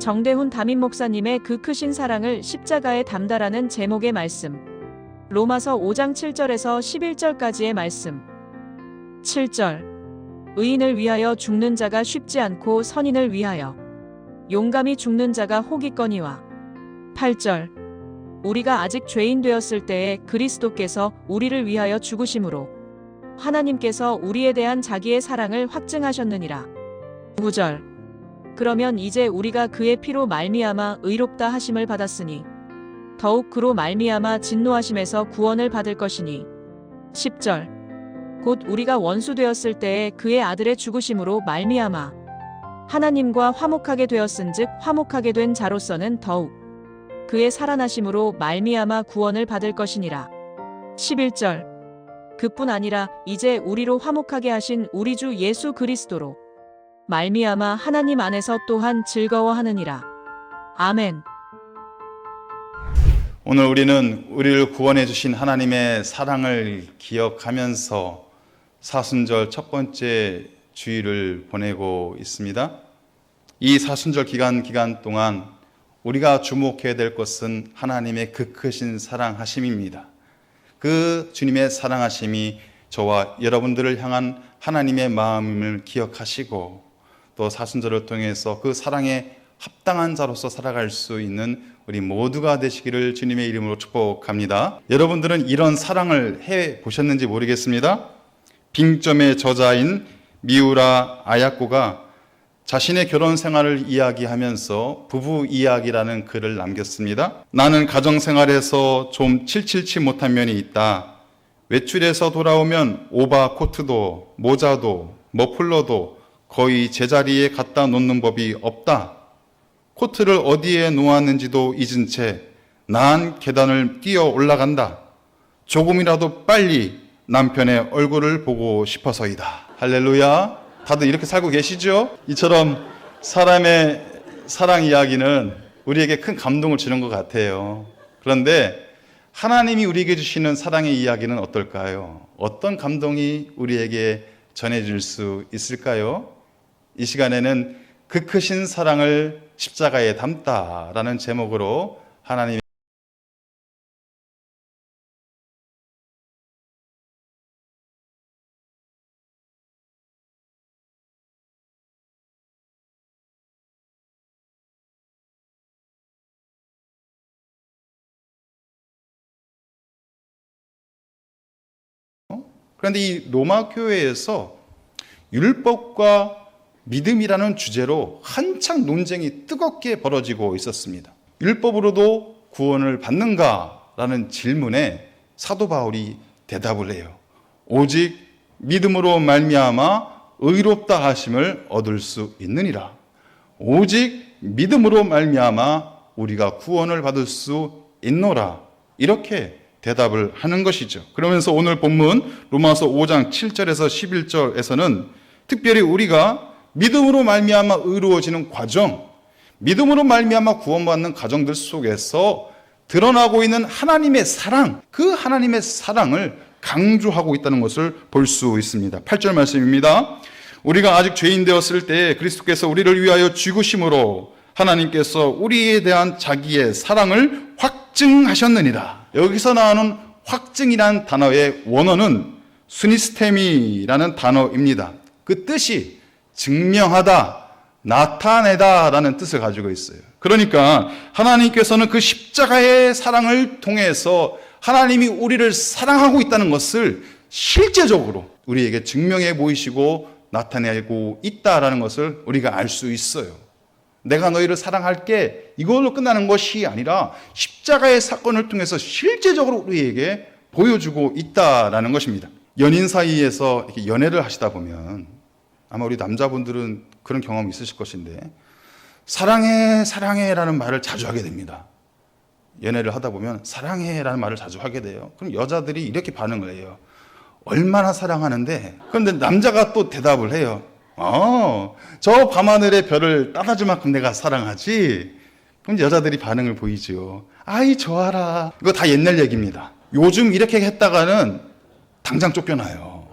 정대훈 담임 목사님의 그 크신 사랑을 십자가에 담다라는 제목의 말씀. 로마서 5장 7절에서 11절까지의 말씀. 7절. 의인을 위하여 죽는 자가 쉽지 않고 선인을 위하여 용감히 죽는 자가 혹이거니와. 8절. 우리가 아직 죄인 되었을 때에 그리스도께서 우리를 위하여 죽으심으로 하나님께서 우리에 대한 자기의 사랑을 확증하셨느니라. 9절. 그러면 이제 우리가 그의 피로 말미암아 의롭다 하심을 받았으니 더욱 그로 말미암아 진노하심에서 구원을 받을 것이니. 10절. 곧 우리가 원수 되었을 때에 그의 아들의 죽으심으로 말미암아 하나님과 화목하게 되었은즉 화목하게 된 자로서는 더욱 그의 살아나심으로 말미암아 구원을 받을 것이니라. 11절. 그뿐 아니라 이제 우리로 화목하게 하신 우리 주 예수 그리스도로 말미암아 하나님 안에서 또한 즐거워하느니라. 아멘. 오늘 우리는 우리를 구원해 주신 하나님의 사랑을 기억하면서 사순절 첫 번째 주일을 보내고 있습니다. 이 사순절 기간 동안 우리가 주목해야 될 것은 하나님의 그 크신 사랑하심입니다. 그 주님의 사랑하심이 저와 여러분들을 향한 하나님의 마음을 기억하시고 또 사순절을 통해서 그 사랑에 합당한 자로서 살아갈 수 있는 우리 모두가 되시기를 주님의 이름으로 축복합니다. 여러분들은 이런 사랑을 해보셨는지 모르겠습니다. 빙점의 저자인 미우라 아야코가 자신의 결혼 생활을 이야기하면서 부부 이야기라는 글을 남겼습니다. 나는 가정 생활에서 좀 칠칠치 못한 면이 있다. 외출해서 돌아오면 오버코트도 모자도 머플러도 거의 제자리에 갖다 놓는 법이 없다. 코트를 어디에 놓았는지도 잊은 채 나한 계단을 뛰어 올라간다. 조금이라도 빨리 남편의 얼굴을 보고 싶어서이다. 할렐루야. 다들 이렇게 살고 계시죠? 이처럼 사람의 사랑 이야기는 우리에게 큰 감동을 주는 것 같아요. 그런데 하나님이 우리에게 주시는 사랑의 이야기는 어떨까요? 어떤 감동이 우리에게 전해질 수 있을까요? 이 시간에는 그 크신 사랑을 십자가에 담다라는 제목으로 하나님의 그런데 이 로마 교회에서 율법과 믿음이라는 주제로 한창 논쟁이 뜨겁게 벌어지고 있었습니다. 율법으로도 구원을 받는가라는 질문에 사도 바울이 대답을 해요. 오직 믿음으로 말미암아 의롭다 하심을 얻을 수 있느니라. 오직 믿음으로 말미암아 우리가 구원을 받을 수 있노라. 이렇게 대답을 하는 것이죠. 그러면서 오늘 본문 로마서 5장 7절에서 11절에서는 특별히 우리가 믿음으로 말미암아 의로워지는 과정, 믿음으로 말미암아 구원받는 과정들 속에서 드러나고 있는 하나님의 사랑, 그 하나님의 사랑을 강조하고 있다는 것을 볼 수 있습니다. 8절 말씀입니다. 우리가 아직 죄인 되었을 때 그리스도께서 우리를 위하여 죽으심으로 하나님께서 우리에 대한 자기의 사랑을 확증하셨느니라. 여기서 나오는 확증이라는 단어의 원어는 수니스테미라는 단어입니다. 그 뜻이 증명하다, 나타내다 라는 뜻을 가지고 있어요. 그러니까 하나님께서는 그 십자가의 사랑을 통해서 하나님이 우리를 사랑하고 있다는 것을 실제적으로 우리에게 증명해 보이시고 나타내고 있다라는 것을 우리가 알 수 있어요. 내가 너희를 사랑할게 이걸로 끝나는 것이 아니라 십자가의 사건을 통해서 실제적으로 우리에게 보여주고 있다라는 것입니다. 연인 사이에서 이렇게 연애를 하시다 보면 아마 우리 남자분들은 그런 경험이 있으실 것인데 사랑해 사랑해라는 말을 자주 하게 됩니다. 연애를 하다 보면 사랑해라는 말을 자주 하게 돼요. 그럼 여자들이 이렇게 반응을 해요. 얼마나 사랑하는데? 그런데 남자가 또 대답을 해요. 저 밤하늘의 별을 따다줄 만큼 내가 사랑하지. 그럼 여자들이 반응을 보이죠. 아이 좋아라. 이거 다 옛날 얘기입니다. 요즘 이렇게 했다가는 당장 쫓겨나요.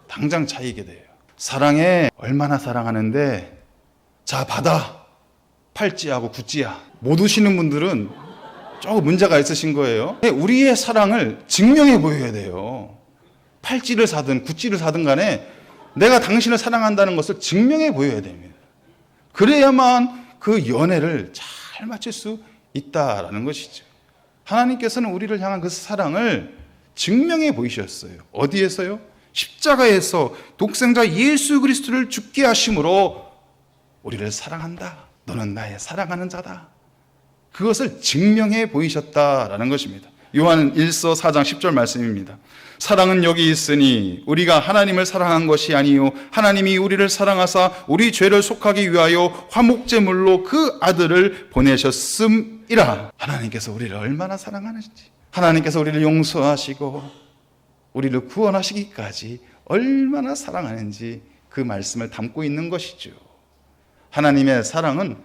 당장 차이게 돼요. 사랑해. 얼마나 사랑하는데 자 받아. 팔찌하고 구찌야 못 우시는 분들은 조금 문제가 있으신 거예요. 우리의 사랑을 증명해 보여야 돼요. 팔찌를 사든 구찌를 사든 간에 내가 당신을 사랑한다는 것을 증명해 보여야 됩니다. 그래야만 그 연애를 잘 마칠 수 있다라는 것이죠. 하나님께서는 우리를 향한 그 사랑을 증명해 보이셨어요. 어디에서요? 십자가에서 독생자 예수 그리스도를 죽게 하심으로 우리를 사랑한다. 너는 나의 사랑하는 자다. 그것을 증명해 보이셨다라는 것입니다. 요한 1서 4장 10절 말씀입니다. 사랑은 여기 있으니 우리가 하나님을 사랑한 것이 아니요 하나님이 우리를 사랑하사 우리 죄를 속하기 위하여 화목제물로 그 아들을 보내셨음이라. 하나님께서 우리를 얼마나 사랑하는지, 하나님께서 우리를 용서하시고 우리를 구원하시기까지 얼마나 사랑하는지 그 말씀을 담고 있는 것이죠. 하나님의 사랑은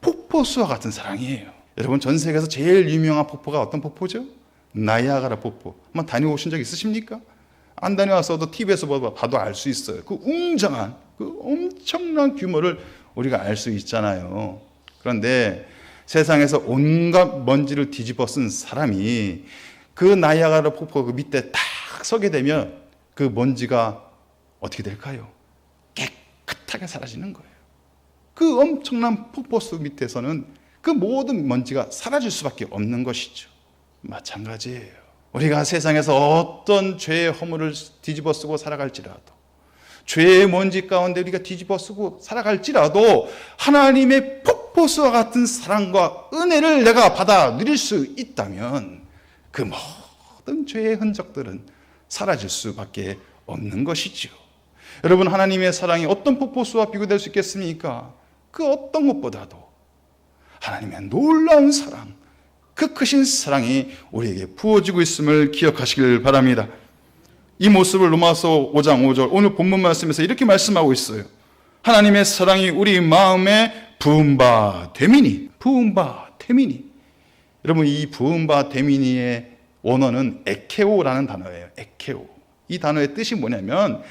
폭포수와 같은 사랑이에요. 여러분, 전 세계에서 제일 유명한 폭포가 어떤 폭포죠? 나이아가라 폭포. 한번 다녀오신 적 있으십니까? 안 다녀왔어도 TV에서 봐도 알 수 있어요. 그 웅장한, 그 엄청난 규모를 우리가 알 수 있잖아요. 그런데 세상에서 온갖 먼지를 뒤집어 쓴 사람이 그 나이아가라 폭포 그 밑에 딱 서게 되면 그 먼지가 어떻게 될까요? 깨끗하게 사라지는 거예요. 그 엄청난 폭포수 밑에서는 그 모든 먼지가 사라질 수밖에 없는 것이죠. 마찬가지예요. 우리가 세상에서 어떤 죄의 허물을 뒤집어 쓰고 살아갈지라도, 죄의 먼지 가운데 우리가 뒤집어 쓰고 살아갈지라도 하나님의 폭포수와 같은 사랑과 은혜를 내가 받아 누릴 수 있다면 그 모든 죄의 흔적들은 사라질 수밖에 없는 것이죠. 여러분, 하나님의 사랑이 어떤 폭포수와 비교될 수 있겠습니까? 그 어떤 것보다도 하나님의 놀라운 사랑, 그 크신 사랑이 우리에게 부어지고 있음을 기억하시길 바랍니다. 이 모습을 로마서 5장 5절 오늘 본문 말씀에서 이렇게 말씀하고 있어요. 하나님의 사랑이 우리 마음에 부은 바 되미니. 부은 바 되미니. 여러분, 이 부은 바 되미니의 원어는 에케오라는 단어예요. 에케오. 이 단어의 뜻이 뭐냐면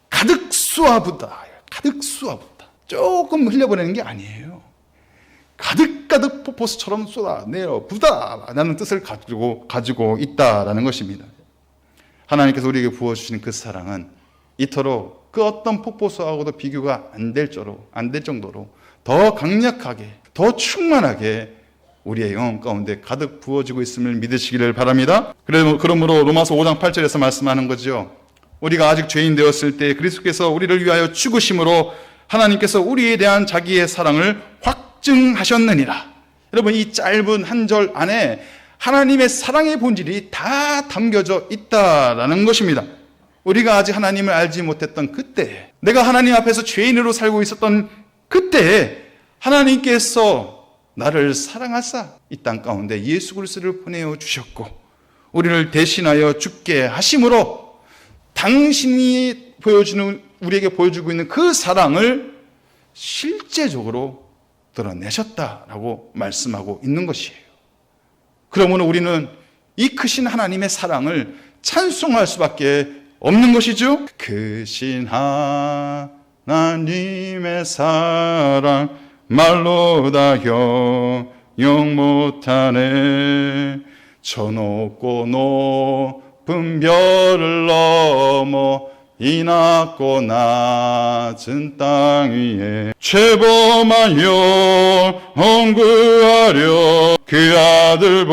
가득 쑤아붓다. 가득 쑤아붓다. 조금 흘려보내는 게 아니에요. 가득가득 폭포수처럼 쏟아내어 부다라는 뜻을 가지고 있다라는 것입니다. 하나님께서 우리에게 부어주시는 그 사랑은 이토록 그 어떤 폭포수하고도 비교가 안 될 정도로 더 강력하게, 더 충만하게 우리의 영혼 가운데 가득 부어지고 있음을 믿으시기를 바랍니다. 그러므로 로마서 5장 8절에서 말씀하는 거죠. 우리가 아직 죄인 되었을 때 그리스도께서 우리를 위하여 죽으심으로 하나님께서 우리에 대한 자기의 사랑을 확증하셨느니라. 여러분, 이 짧은 한 절 안에 하나님의 사랑의 본질이 다 담겨져 있다라는 것입니다. 우리가 아직 하나님을 알지 못했던 그때, 내가 하나님 앞에서 죄인으로 살고 있었던 그때에 하나님께서 나를 사랑하사 이 땅 가운데 예수 그리스도를 보내어 주셨고 우리를 대신하여 죽게 하심으로 당신이 우리에게 보여주고 있는 그 사랑을 실제적으로 드러내셨다라고 말씀하고 있는 것이에요. 그러므로 우리는 이 크신 하나님의 사랑을 찬송할 수밖에 없는 것이죠. 크신 하나님의 사랑 말로 다 형용 못하네. 저 높고 높은 별을 넘어 이 낮고 낮은 땅 위에 죄범한 영혼 구하려 그 아들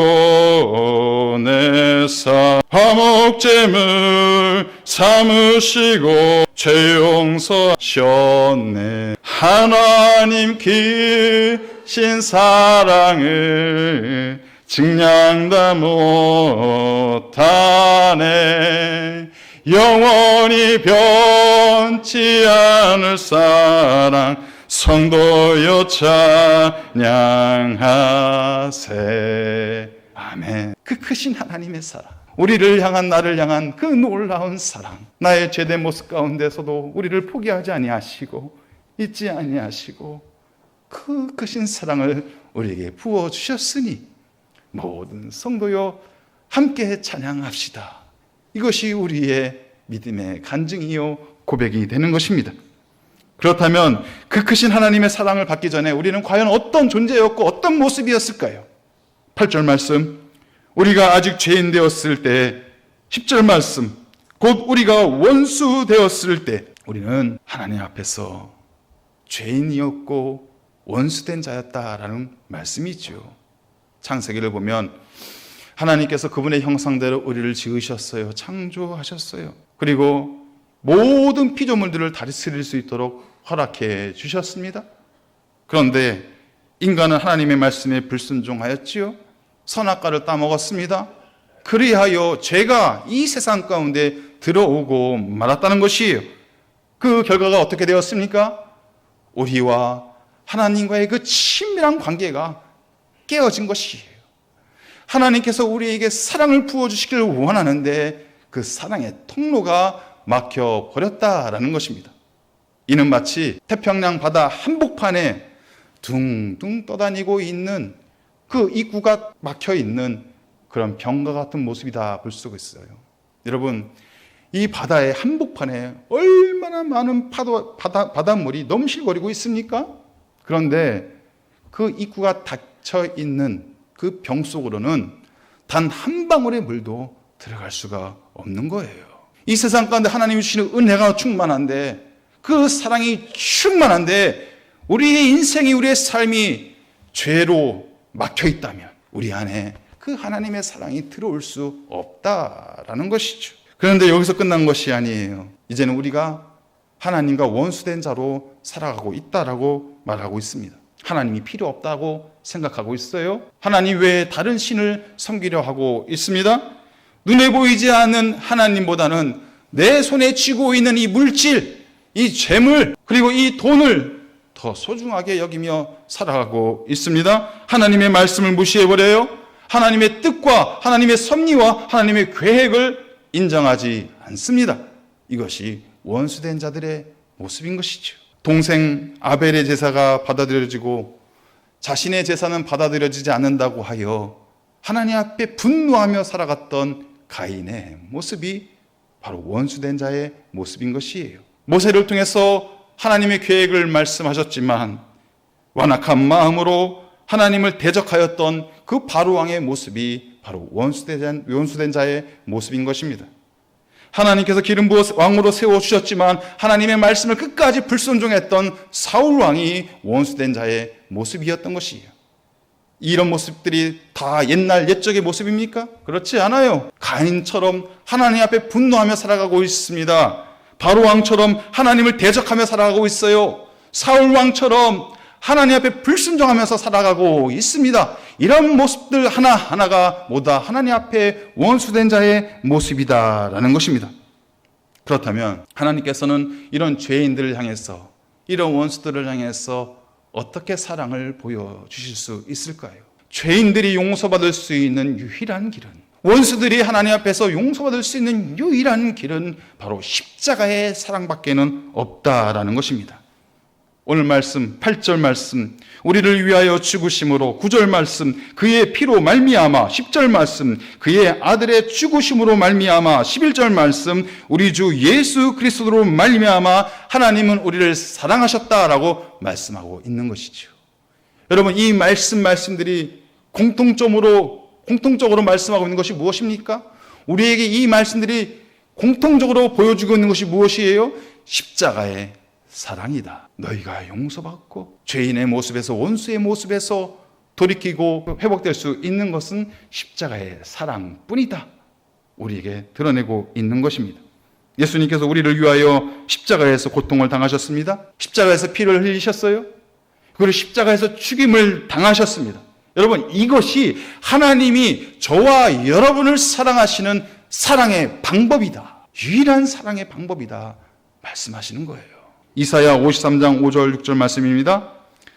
보내사 화목제물 삼으시고 죄 용서하셨네. 하나님 크신 사랑을 증량 다 못하네. 영원히 변치 않을 사랑 성도여 찬양하세. 아멘. 그 크신 하나님의 사랑, 우리를 향한, 나를 향한 그 놀라운 사랑, 나의 죄된 모습 가운데서도 우리를 포기하지 아니하시고 잊지 아니하시고 그 크신 사랑을 우리에게 부어주셨으니 모든 성도여 함께 찬양합시다. 이것이 우리의 믿음의 간증이요 고백이 되는 것입니다. 그렇다면 그 크신 하나님의 사랑을 받기 전에 우리는 과연 어떤 존재였고 어떤 모습이었을까요? 8절 말씀, 우리가 아직 죄인 되었을 때, 10절 말씀, 곧 우리가 원수 되었을 때 우리는 하나님 앞에서 죄인이었고 원수된 자였다라는 말씀이죠. 창세기를 보면 하나님께서 그분의 형상대로 우리를 지으셨어요. 창조하셨어요. 그리고 모든 피조물들을 다스릴 수 있도록 허락해 주셨습니다. 그런데 인간은 하나님의 말씀에 불순종하였지요. 선악과를 따먹었습니다. 그리하여 죄가 이 세상 가운데 들어오고 말았다는 것이에요. 그 결과가 어떻게 되었습니까? 우리와 하나님과의 그 친밀한 관계가 깨어진 것이에요. 하나님께서 우리에게 사랑을 부어주시길 원하는데 그 사랑의 통로가 막혀버렸다라는 것입니다. 이는 마치 태평양 바다 한복판에 둥둥 떠다니고 있는 그 입구가 막혀있는 그런 병과 같은 모습이다 볼 수가 있어요. 여러분, 이 바다의 한복판에 얼마나 많은 바닷물이 넘실거리고 있습니까? 그런데 그 입구가 닫혀있는 그 병 속으로는 단 한 방울의 물도 들어갈 수가 없는 거예요. 이 세상 가운데 하나님이 주시는 은혜가 충만한데, 그 사랑이 충만한데 우리의 인생이, 우리의 삶이 죄로 막혀있다면 우리 안에 그 하나님의 사랑이 들어올 수 없다라는 것이죠. 그런데 여기서 끝난 것이 아니에요. 이제는 우리가 하나님과 원수된 자로 살아가고 있다라고 말하고 있습니다. 하나님이 필요 없다고 생각하고 있어요. 하나님 외에 다른 신을 섬기려 하고 있습니다. 눈에 보이지 않는 하나님보다는 내 손에 쥐고 있는 이 물질, 이 재물, 그리고 이 돈을 더 소중하게 여기며 살아가고 있습니다. 하나님의 말씀을 무시해버려요. 하나님의 뜻과 하나님의 섭리와 하나님의 계획을 인정하지 않습니다. 이것이 원수된 자들의 모습인 것이죠. 동생 아벨의 제사가 받아들여지고 자신의 제사는 받아들여지지 않는다고 하여 하나님 앞에 분노하며 살아갔던 가인의 모습이 바로 원수된 자의 모습인 것이에요. 모세를 통해서 하나님의 계획을 말씀하셨지만 완악한 마음으로 하나님을 대적하였던 그 바로왕의 모습이 바로 원수된 자의 모습인 것입니다. 하나님께서 기름 부어 왕으로 세워주셨지만 하나님의 말씀을 끝까지 불순종했던 사울왕이 원수된 자의 모습이었던 것이에요. 이런 모습들이 다 옛적의 모습입니까? 그렇지 않아요. 가인처럼 하나님 앞에 분노하며 살아가고 있습니다. 바로왕처럼 하나님을 대적하며 살아가고 있어요. 사울왕처럼 하나님 앞에 불순종하면서 살아가고 있습니다. 이런 모습들 하나하나가 모두 하나님 앞에 원수된 자의 모습이다라는 것입니다. 그렇다면 하나님께서는 이런 죄인들을 향해서, 이런 원수들을 향해서 어떻게 사랑을 보여주실 수 있을까요? 죄인들이 용서받을 수 있는 유일한 길은, 원수들이 하나님 앞에서 용서받을 수 있는 유일한 길은 바로 십자가의 사랑밖에는 없다라는 것입니다. 오늘 말씀 8절 말씀, 우리를 위하여 죽으심으로, 9절 말씀, 그의 피로 말미암아, 10절 말씀, 그의 아들의 죽으심으로 말미암아, 11절 말씀, 우리 주 예수 그리스도로 말미암아 하나님은 우리를 사랑하셨다라고 말씀하고 있는 것이죠. 여러분, 이 말씀들이 공통적으로 말씀하고 있는 것이 무엇입니까? 우리에게 이 말씀들이 공통적으로 보여주고 있는 것이 무엇이에요? 십자가의 사랑이다. 너희가 용서받고 죄인의 모습에서, 원수의 모습에서 돌이키고 회복될 수 있는 것은 십자가의 사랑뿐이다. 우리에게 드러내고 있는 것입니다. 예수님께서 우리를 위하여 십자가에서 고통을 당하셨습니다. 십자가에서 피를 흘리셨어요. 그리고 십자가에서 죽임을 당하셨습니다. 여러분, 이것이 하나님이 저와 여러분을 사랑하시는 사랑의 방법이다. 유일한 사랑의 방법이다 말씀하시는 거예요. 이사야 53장 5절 6절 말씀입니다.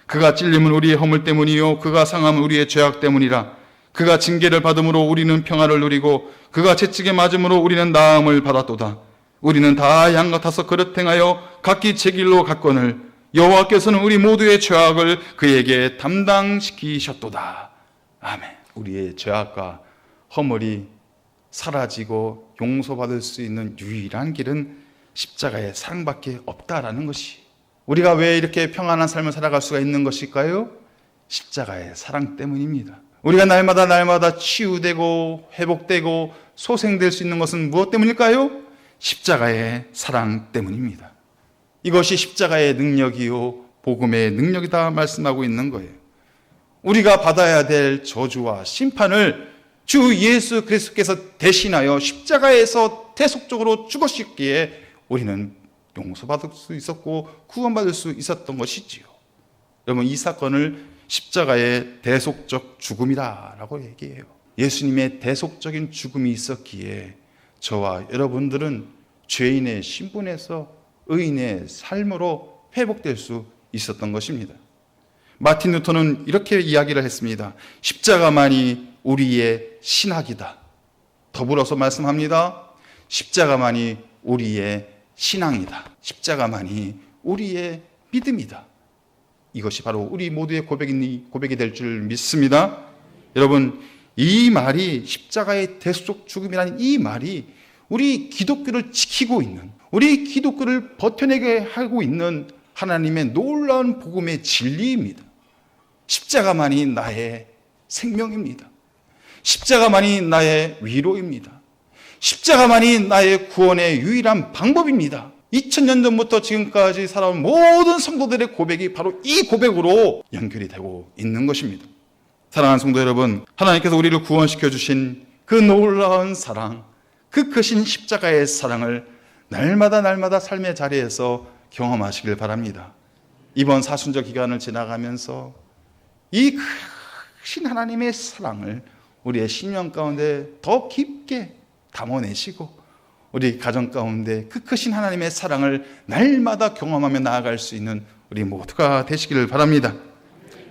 그가 찔림은 우리의 허물 때문이요 그가 상함은 우리의 죄악 때문이라. 그가 징계를 받음으로 우리는 평화를 누리고 그가 채찍에 맞음으로 우리는 나음을 받았도다. 우리는 다 양 같아서 그릇 행하여 각기 제 길로 갔거늘 여호와께서는 우리 모두의 죄악을 그에게 담당시키셨도다. 아멘. 우리의 죄악과 허물이 사라지고 용서받을 수 있는 유일한 길은 십자가의 사랑밖에 없다라는 것이 우리가 왜 이렇게 평안한 삶을 살아갈 수가 있는 것일까요? 십자가의 사랑 때문입니다. 우리가 날마다 치유되고 회복되고 소생될 수 있는 것은 무엇 때문일까요? 십자가의 사랑 때문입니다. 이것이 십자가의 능력이요 복음의 능력이다 말씀하고 있는 거예요. 우리가 받아야 될 저주와 심판을 주 예수 그리스도께서 대신하여 십자가에서 대속적으로 죽으셨기에 우리는 용서받을 수 있었고 구원받을 수 있었던 것이지요. 여러분, 이 사건을 십자가의 대속적 죽음이라고 얘기해요. 예수님의 대속적인 죽음이 있었기에 저와 여러분들은 죄인의 신분에서 의인의 삶으로 회복될 수 있었던 것입니다. 마틴 루터는 이렇게 이야기를 했습니다. 십자가만이 우리의 신학이다. 더불어서 말씀합니다. 십자가만이 우리의 신앙이다. 십자가만이 우리의 믿음이다. 이것이 바로 우리 모두의 고백이 될 줄 믿습니다. 여러분, 이 말이 십자가의 대속 죽음이라는 이 말이 우리 기독교를 지키고 있는, 우리 기독교를 버텨내게 하고 있는 하나님의 놀라운 복음의 진리입니다. 십자가만이 나의 생명입니다. 십자가만이 나의 위로입니다. 십자가만이 나의 구원의 유일한 방법입니다. 2000년 전부터 지금까지 살아온 모든 성도들의 고백이 바로 이 고백으로 연결이 되고 있는 것입니다. 사랑하는 성도 여러분, 하나님께서 우리를 구원시켜 주신 그 놀라운 사랑, 그 크신 십자가의 사랑을 날마다 삶의 자리에서 경험하시길 바랍니다. 이번 사순절 기간을 지나가면서 이 크신 하나님의 사랑을 우리의 신령 가운데 더 깊게 담아내시고 우리 가정 가운데 그 크신 하나님의 사랑을 날마다 경험하며 나아갈 수 있는 우리 모두가 되시기를 바랍니다.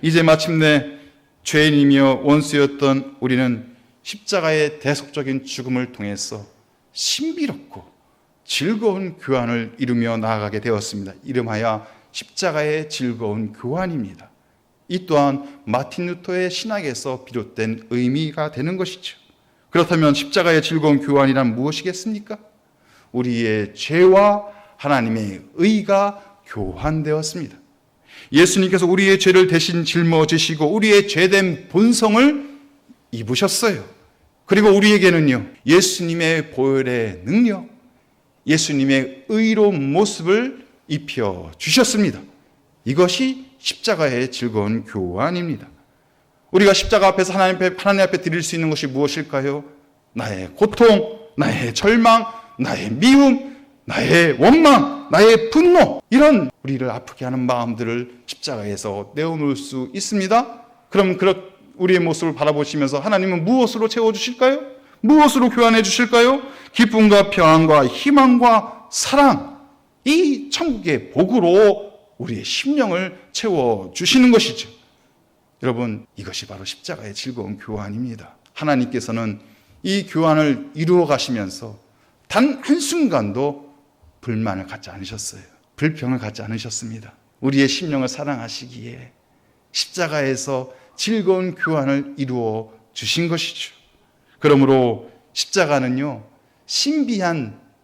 이제 마침내 죄인이며 원수였던 우리는 십자가의 대속적인 죽음을 통해서 신비롭고 즐거운 교환을 이루며 나아가게 되었습니다. 이름하여 십자가의 즐거운 교환입니다. 이 또한 마틴 루터의 신학에서 비롯된 의미가 되는 것이죠. 그렇다면 십자가의 즐거운 교환이란 무엇이겠습니까? 우리의 죄와 하나님의 의가 교환되었습니다. 예수님께서 우리의 죄를 대신 짊어지시고 우리의 죄된 본성을 입으셨어요. 그리고 우리에게는요, 예수님의 보혈의 능력, 예수님의 의로운 모습을 입혀 주셨습니다. 이것이 십자가의 즐거운 교환입니다. 우리가 십자가 앞에서 하나님 앞에 드릴 수 있는 것이 무엇일까요? 나의 고통, 나의 절망, 나의 미움, 나의 원망, 나의 분노, 이런 우리를 아프게 하는 마음들을 십자가에서 내어놓을 수 있습니다. 그럼 우리의 모습을 바라보시면서 하나님은 무엇으로 채워주실까요? 무엇으로 교환해 주실까요? 기쁨과 평안과 희망과 사랑, 이 천국의 복으로 우리의 심령을 채워주시는 것이죠. 여러분, 이것이 바로 십자가의 즐거운 교환입니다. 하나님께서는 이 교환을 이루어 가시면서 단 한순간도 불만을 갖지 않으셨어요. 불평을 갖지 않으셨습니다. 우리의 심령을 사랑하시기에 십자가에서 즐거운 교환을 이루어 주신 것이죠. 그러므로 십자가는요,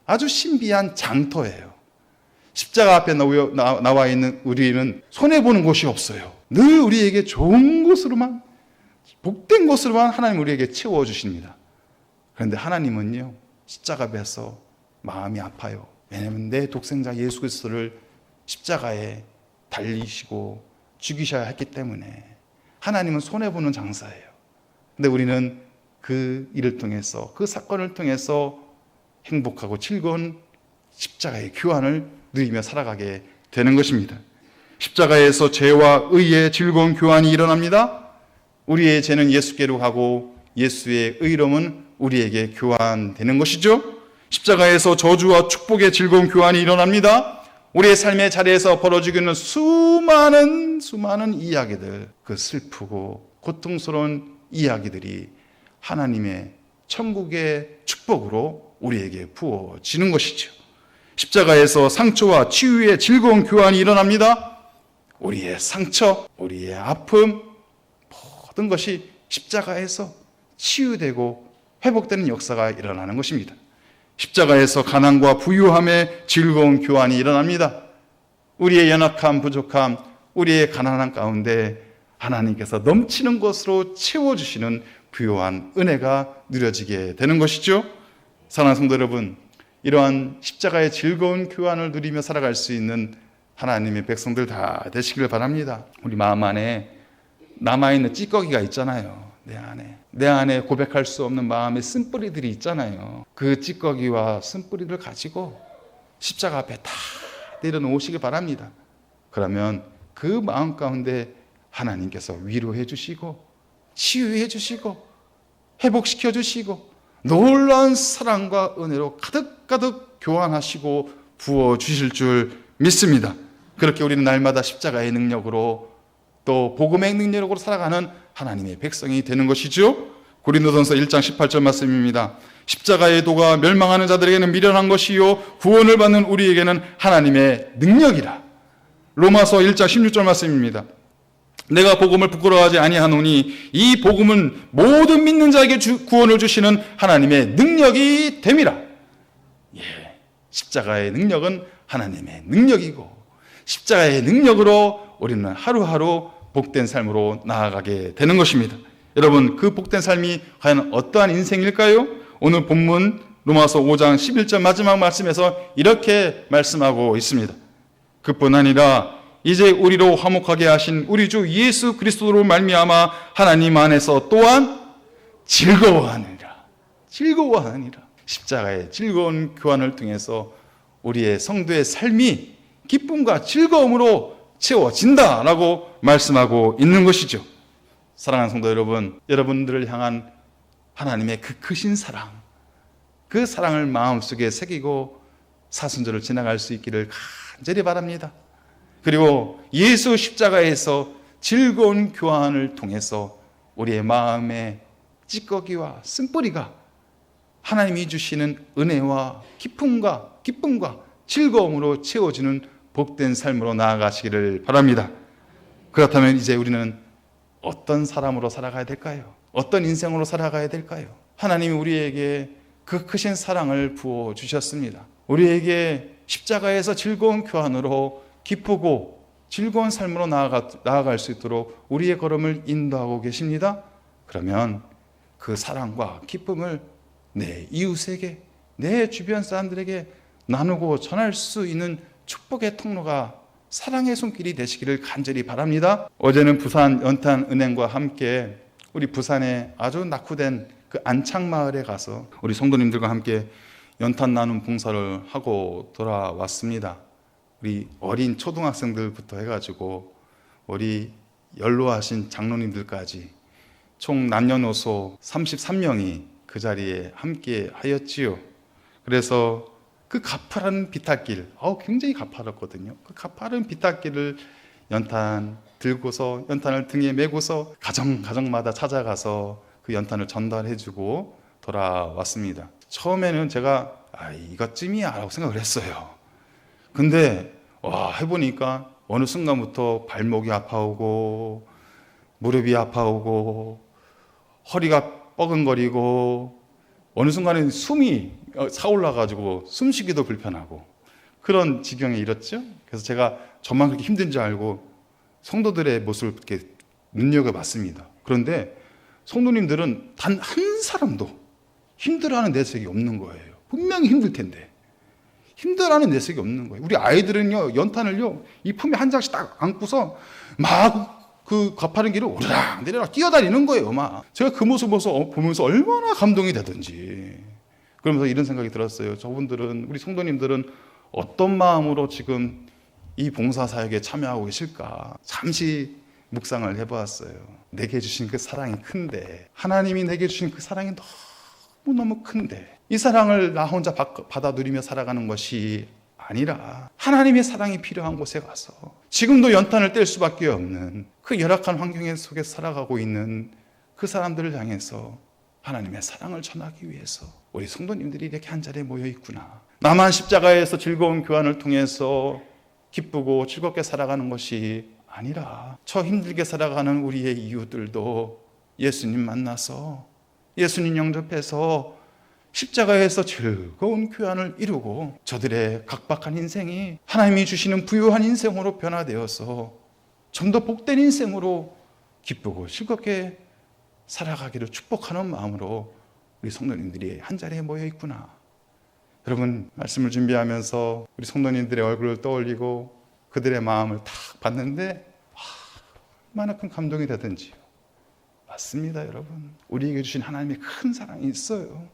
아주 신비한 장터예요. 십자가 앞에 나와 있는 우리는 손해보는 곳이 없어요. 늘 우리에게 좋은 곳으로만, 복된 곳으로만 하나님 우리에게 채워주십니다. 그런데 하나님은요, 십자가 앞에서 마음이 아파요. 왜냐하면 내 독생자 예수 그리스도를 십자가에 달리시고 죽이셔야 했기 때문에 하나님은 손해보는 장사예요. 근데 우리는 그 일을 통해서, 그 사건을 통해서 행복하고 즐거운 십자가의 교환을 누리며 살아가게 되는 것입니다. 십자가에서 죄와 의의 즐거운 교환이 일어납니다. 우리의 죄는 예수께로 가고 예수의 의로움은 우리에게 교환되는 것이죠. 십자가에서 저주와 축복의 즐거운 교환이 일어납니다. 우리의 삶의 자리에서 벌어지고 있는 수많은 이야기들, 그 슬프고 고통스러운 이야기들이 하나님의 천국의 축복으로 우리에게 부어지는 것이죠. 십자가에서 상처와 치유의 즐거운 교환이 일어납니다. 우리의 상처, 우리의 아픔, 모든 것이 십자가에서 치유되고 회복되는 역사가 일어나는 것입니다. 십자가에서 가난과 부유함의 즐거운 교환이 일어납니다. 우리의 연약함, 부족함, 우리의 가난한 가운데 하나님께서 넘치는 것으로 채워주시는 부요한 은혜가 누려지게 되는 것이죠. 사랑하는 성도 여러분, 이러한 십자가의 즐거운 교환을 누리며 살아갈 수 있는 하나님의 백성들 다 되시길 바랍니다. 우리 마음 안에 남아있는 찌꺼기가 있잖아요. 내 안에 고백할 수 없는 마음의 쓴뿌리들이 있잖아요. 그 찌꺼기와 쓴뿌리를 가지고 십자가 앞에 다 내려놓으시길 바랍니다. 그러면 그 마음 가운데 하나님께서 위로해 주시고 치유해 주시고 회복시켜 주시고 놀라운 사랑과 은혜로 가득가득 교환하시고 부어 주실 줄 믿습니다. 그렇게 우리는 날마다 십자가의 능력으로 또 복음의 능력으로 살아가는 하나님의 백성이 되는 것이죠. 고린도전서 1장 18절 말씀입니다. 십자가의 도가 멸망하는 자들에게는 미련한 것이요 구원을 받는 우리에게는 하나님의 능력이라. 로마서 1장 16절 말씀입니다. 내가 복음을 부끄러워하지 아니하노니 이 복음은 모든 믿는 자에게 구원을 주시는 하나님의 능력이 됨이라. 십자가의 능력은 하나님의 능력이고 십자가의 능력으로 우리는 하루하루 복된 삶으로 나아가게 되는 것입니다. 여러분, 그 복된 삶이 과연 어떠한 인생일까요? 오늘 본문 로마서 5장 11절 마지막 말씀에서 이렇게 말씀하고 있습니다. 그뿐 아니라 이제 우리로 화목하게 하신 우리 주 예수 그리스도로 말미암아 하나님 안에서 또한 즐거워하느니라. 십자가의 즐거운 교환을 통해서 우리의 성도의 삶이 기쁨과 즐거움으로 채워진다라고 말씀하고 있는 것이죠. 사랑하는 성도 여러분, 여러분들을 향한 하나님의 그 크신 사랑, 그 사랑을 마음속에 새기고 사순절을 지나갈 수 있기를 간절히 바랍니다. 그리고 예수 십자가에서 즐거운 교환을 통해서 우리의 마음의 찌꺼기와 쓴뿌리가 하나님이 주시는 은혜와 기쁨과 즐거움으로 채워지는 복된 삶으로 나아가시기를 바랍니다. 그렇다면 이제 우리는 어떤 사람으로 살아가야 될까요? 어떤 인생으로 살아가야 될까요? 하나님이 우리에게 그 크신 사랑을 부어주셨습니다. 우리에게 십자가에서 즐거운 교환으로 기쁘고 즐거운 삶으로 나아갈 수 있도록 우리의 걸음을 인도하고 계십니다. 그러면 그 사랑과 기쁨을 내 이웃에게, 내 주변 사람들에게 나누고 전할 수 있는 축복의 통로가 사랑의 손길이 되시기를 간절히 바랍니다. 어제는 부산 연탄은행과 함께 우리 부산에 아주 낙후된 그 안창마을에 가서 우리 성도님들과 함께 연탄 나눔 봉사를 하고 돌아왔습니다. 우리 어린 초등학생들부터 해가지고 우리 연로하신 장로님들까지 총 남녀노소 33명이 그 자리에 함께 하였지요. 그래서 그 가파른 비탈길, 굉장히 가파랐거든요. 그 가파른 비탈길을 연탄 들고서 연탄을 등에 메고서 가정마다 찾아가서 그 연탄을 전달해주고 돌아왔습니다. 처음에는 제가 이것쯤이야 라고 생각을 했어요. 근데 해보니까 어느 순간부터 발목이 아파오고 무릎이 아파오고 허리가 뻐근거리고 어느 순간에 숨이 차올라가지고 숨쉬기도 불편하고 그런 지경에 이르렀죠. 그래서 제가 저만 그렇게 힘든 줄 알고 성도들의 모습을 이렇게 눈여겨봤습니다. 그런데 성도님들은 단 한 사람도 힘들어하는 내색이 없는 거예요. 분명히 힘들 텐데 힘들어하는 내색이 없는 거예요. 우리 아이들은요, 연탄을요, 이 품에 한 장씩 딱 안고서 막 그 가파른 길을 오르락 내리락 뛰어다니는 거예요. 막 제가 그 모습 보면서 얼마나 감동이 되든지. 그러면서 이런 생각이 들었어요. 저분들은, 우리 성도님들은 어떤 마음으로 지금 이 봉사사역에 참여하고 계실까? 잠시 묵상을 해보았어요. 내게 주신 그 사랑이 큰데, 하나님이 내게 주신 그 사랑이 너무너무 큰데, 이 사랑을 나 혼자 받아 누리며 살아가는 것이 아니라 하나님의 사랑이 필요한 곳에 가서 지금도 연탄을 뗄 수밖에 없는 그 열악한 환경 속에 살아가고 있는 그 사람들을 향해서 하나님의 사랑을 전하기 위해서 우리 성도님들이 이렇게 한 자리에 모여 있구나. 나만 십자가에서 즐거운 교환을 통해서 기쁘고 즐겁게 살아가는 것이 아니라 저 힘들게 살아가는 우리의 이웃들도 예수님 만나서 예수님 영접해서 십자가에서 즐거운 교환을 이루고 저들의 각박한 인생이 하나님이 주시는 부유한 인생으로 변화되어서 좀 더 복된 인생으로 기쁘고 즐겁게 살아가기를 축복하는 마음으로 우리 성도님들이 한자리에 모여 있구나. 여러분, 말씀을 준비하면서 우리 성도님들의 얼굴을 떠올리고 그들의 마음을 탁 봤는데 얼마나 큰 감동이 되든지요. 맞습니다, 여러분. 우리에게 주신 하나님의 큰 사랑이 있어요.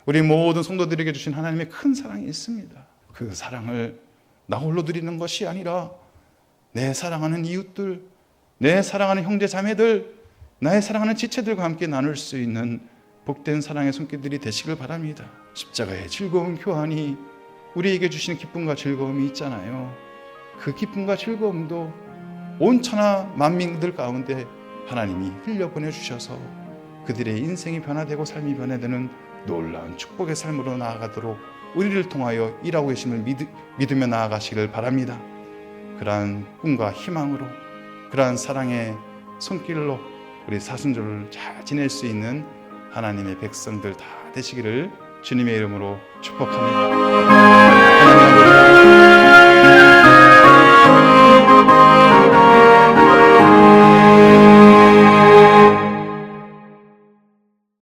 우리 모든 성도들에게 주신 하나님의 큰 사랑이 있습니다. 그 사랑을 나 홀로 누리는 것이 아니라 내 사랑하는 이웃들, 내 사랑하는 형제 자매들, 나의 사랑하는 지체들과 함께 나눌 수 있는 복된 사랑의 손길들이 되시길 바랍니다. 십자가의 즐거운 교환이 우리에게 주시는 기쁨과 즐거움이 있잖아요. 그 기쁨과 즐거움도 온 천하 만민들 가운데 하나님이 흘려보내주셔서 그들의 인생이 변화되고 삶이 변화되는 놀라운 축복의 삶으로 나아가도록 우리를 통하여 일하고 계심을 믿으며 나아가시길 바랍니다. 그러한 꿈과 희망으로, 그러한 사랑의 손길로 우리 사순절을 잘 지낼 수 있는 하나님의 백성들 다 되시기를 주님의 이름으로 축복합니다. 하나님 아버지,